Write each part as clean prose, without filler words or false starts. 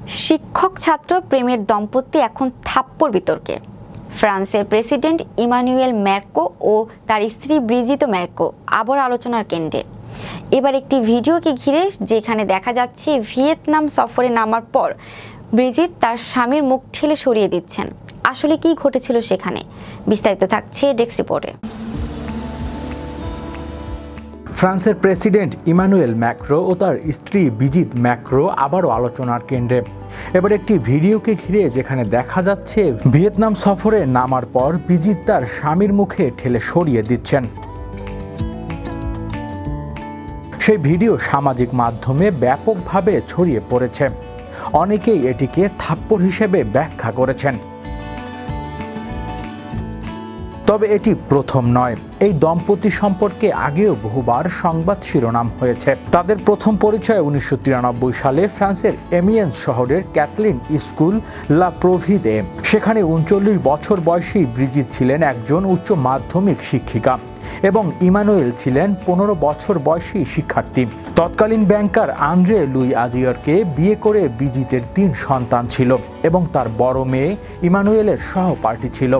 শিক্ষক ছাত্র প্রেমের দম্পতি এখন থাপ্পড় বিতর্কে। ফ্রান্সের প্রেসিডেন্ট ইমানুয়েল ম্যাক্রো ও তার স্ত্রী ব্রিজিত ম্যাক্রো আবার আলোচনার কেন্দ্রে। এবার একটি ভিডিওকে ঘিরে যেখানে দেখা যাচ্ছে ভিয়েতনাম সফরে নামার পর ব্রিজিত তার স্বামীর মুখ ঠেলে সরিয়ে দিচ্ছেন। আসলে কি ঘটেছিল সেখানে, বিস্তারিত থাকছে ডেস্ক রিপোর্টে। ফ্রান্সের প্রেসিডেন্ট ইমানুয়েল ম্যাক্রো ও তার স্ত্রী ব্রিজিত ম্যাক্রো আবারও আলোচনার কেন্দ্রে। এবার একটি ভিডিওকে ঘিরে যেখানে দেখা যাচ্ছে ভিয়েতনাম সফরে নামার পর ব্রিজিত তার স্বামীর মুখে ঠেলে সরিয়ে দিচ্ছেন। সেই ভিডিও সামাজিক মাধ্যমে ব্যাপকভাবে ছড়িয়ে পড়েছে। অনেকেই এটিকে থাপ্পড় হিসেবে ব্যাখ্যা করেছেন। তবে এটি প্রথম নয়। এই দম্পতি সম্পর্কে আগেও বহুবার সংবাদ শিরোনাম হয়েছে। তাদের প্রথম পরিচয় 1993 সালে ফ্রান্সের এমিয়েন্স শহরের ক্যাথলিন স্কুল লা প্রভিদে। সেখানে 39 বছর বয়সী ব্রিজিত ছিলেন একজন উচ্চ মাধ্যমিক শিক্ষিকা এবং ইমানুয়েল ছিলেন 15 বছর বয়সী শিক্ষার্থী। তৎকালীন ব্যাংকার আন্দ্রে লুই আজিয়রকে বিয়ে করে ব্রিজিতের 3 সন্তান ছিল এবং তার বড় মেয়ে ইমানুয়েলের সহপাঠী ছিল।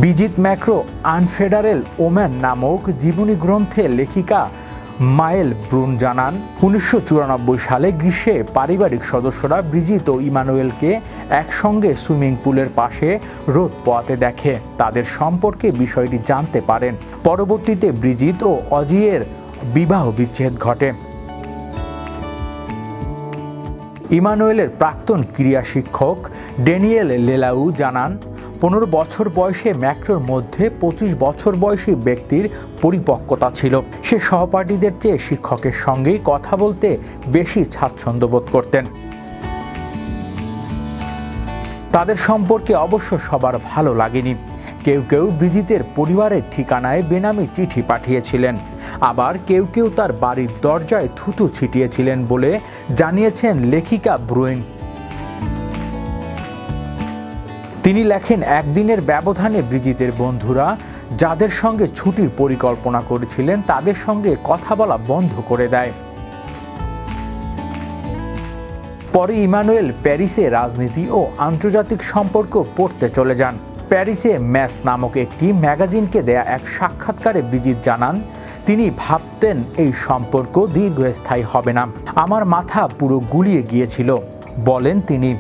ব্রিজিত ম্যাক্রো আনফেডারেল ওম্যান নামক জীবনী গ্রন্থে লেখিকা মায়েল ব্রুন জানান, 1994 সালে গ্রীষ্মে পারিবারিক সদস্যরা ব্রিজিত ও ইমানুয়েলকে একসঙ্গে সুইমিং পুলের পাশে রোদ পোয়াতে দেখে। তাদের সম্পর্কে বিষয়টি জানতে পারেন। পরবর্তীতে ব্রিজিত ও অজিয়ের বিবাহ বিচ্ছেদ ঘটে। ইমানুয়েলের প্রাক্তন ক্রীড়া শিক্ষক ড্যানিয়েল লেলাউ জানান, 15 বছর বয়সে ম্যাক্রোর মধ্যে 25 বছর বয়সী ব্যক্তির পরিপক্কতা ছিল। সে সহপাঠীদের চেয়ে শিক্ষকের সঙ্গেই কথা বলতে বেশি স্বাচ্ছন্দ্য বোধ করতেন। তাদের সম্পর্কে অবশ্য সবার ভালো লাগেনি। কেউ কেউ ব্রিজিতের পরিবারের ঠিকানায় বেনামি চিঠি পাঠিয়েছিলেন, আবার কেউ কেউ তার বাড়ির দরজায় থুতু ছিটিয়েছিলেন বলে জানিয়েছেন লেখিকা ব্রুইন। তিনি লেখেন, একদিনের ব্যবধানে ব্রিজিতের বন্ধুরা যাদের সঙ্গে ছুটির পরিকল্পনা করেছিলেন তাদের সঙ্গে কথা বলা বন্ধ করে দেয়। পরে ইমানুয়েল প্যারিসে রাজনীতি ও আন্তর্জাতিক সম্পর্ক পড়তে চলে যান। প্যারিসে ম্যাস নামক একটি ম্যাগাজিনকে দেয়া এক সাক্ষাৎকারে ব্রিজিত জানান, তিনি ভাবতেন এই সম্পর্ক দীর্ঘস্থায়ী হবে না। আমার মাথা পুরো গুলিয়ে গিয়েছিল, বলেন তিনি।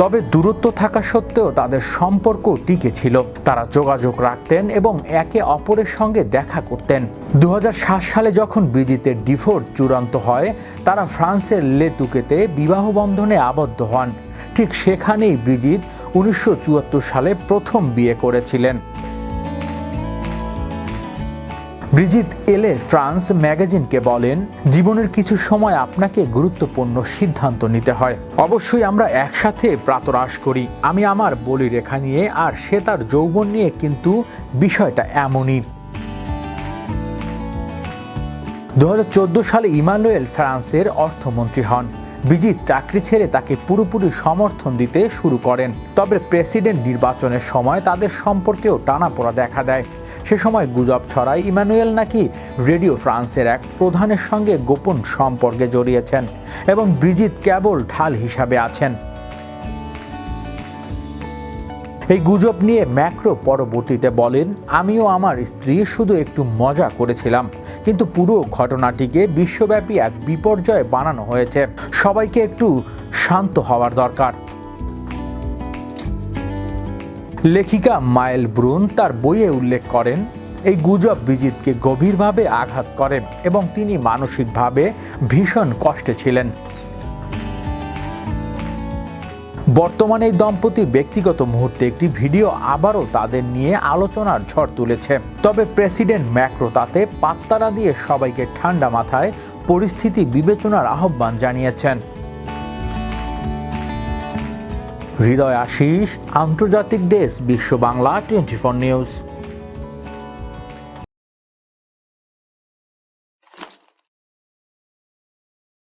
তবে দূরত্ব থাকা সত্ত্বেও তাদের সম্পর্ক টিকে ছিল। তারা যোগাযোগ রাখতেন এবং একে অপরের সঙ্গে দেখা করতেন। 2007 সালে যখন ব্রিজিতের ডিভোর্স চূড়ান্ত হয়, তারা ফ্রান্সের লেতুকেতে বিবাহ বন্ধনে আবদ্ধ হন। ঠিক সেখানেই ব্রিজিত 1974 সালে প্রথম বিয়ে করেছিলেন। ব্রিজিত এলে ফ্রান্স ম্যাগাজিনকে বলেন, জীবনের কিছু সময় আপনাকে গুরুত্বপূর্ণ সিদ্ধান্ত নিতে হয়। অবশ্যই আমরা একসাথে প্রাতরাশ করি। আমি আমার বলিরেখা নিয়ে আর সে তার যৌবন নিয়ে, কিন্তু বিষয়টা এমনই। 2014 সালে ইমানুয়েল ফ্রান্সের অর্থমন্ত্রী হন। ব্রিজিত চাকরি ছেড়ে তাকে পুরোপুরি সমর্থন দিতে শুরু করেন। তবে প্রেসিডেন্ট নির্বাচনের সময় তাদের সম্পর্কেও টানাপোড়া দেখা দেয়। সে সময় গুজব ছড়ায় ইমানুয়েল নাকি রেডিও ফ্রান্সের এক প্রধানের সঙ্গে গোপন সম্পর্কে জড়িয়েছেন এবং ব্রিজিত কেবল ঢাল হিসাবে আছেন। এই গুজব নিয়ে ম্যাক্রো পরবর্তীতে বলেন, আমিও আমার স্ত্রী শুধু একটু মজা করেছিলাম, কিন্তু পুরো ঘটনাটিকে বিশ্বব্যাপী এক বিপর্যয় বানানো হয়েছে। সবাইকে একটু শান্ত হওয়ার দরকার। লেখিকা মায়েল ব্রুন তার বইয়ে উল্লেখ করেন, এই গুজব ব্রিজিতকে গভীরভাবে আঘাত করে এবং তিনি মানসিকভাবে ভীষণ কষ্টে ছিলেন। বর্তমানে এই দম্পতি ব্যক্তিগত মুহূর্তে একটি ভিডিও আবারও তাদের নিয়ে আলোচনার ঝড় তুলেছে। তবে প্রেসিডেন্ট ম্যাক্রো তাতে পাত্তা না দিয়ে সবাইকে ঠান্ডা মাথায় পরিস্থিতি বিবেচনার আহ্বান জানিয়েছেন। হৃদয় আশিস, আন্তর্জাতিক ডেস্ক, বিশ্ব বাংলা 24 নিউজ।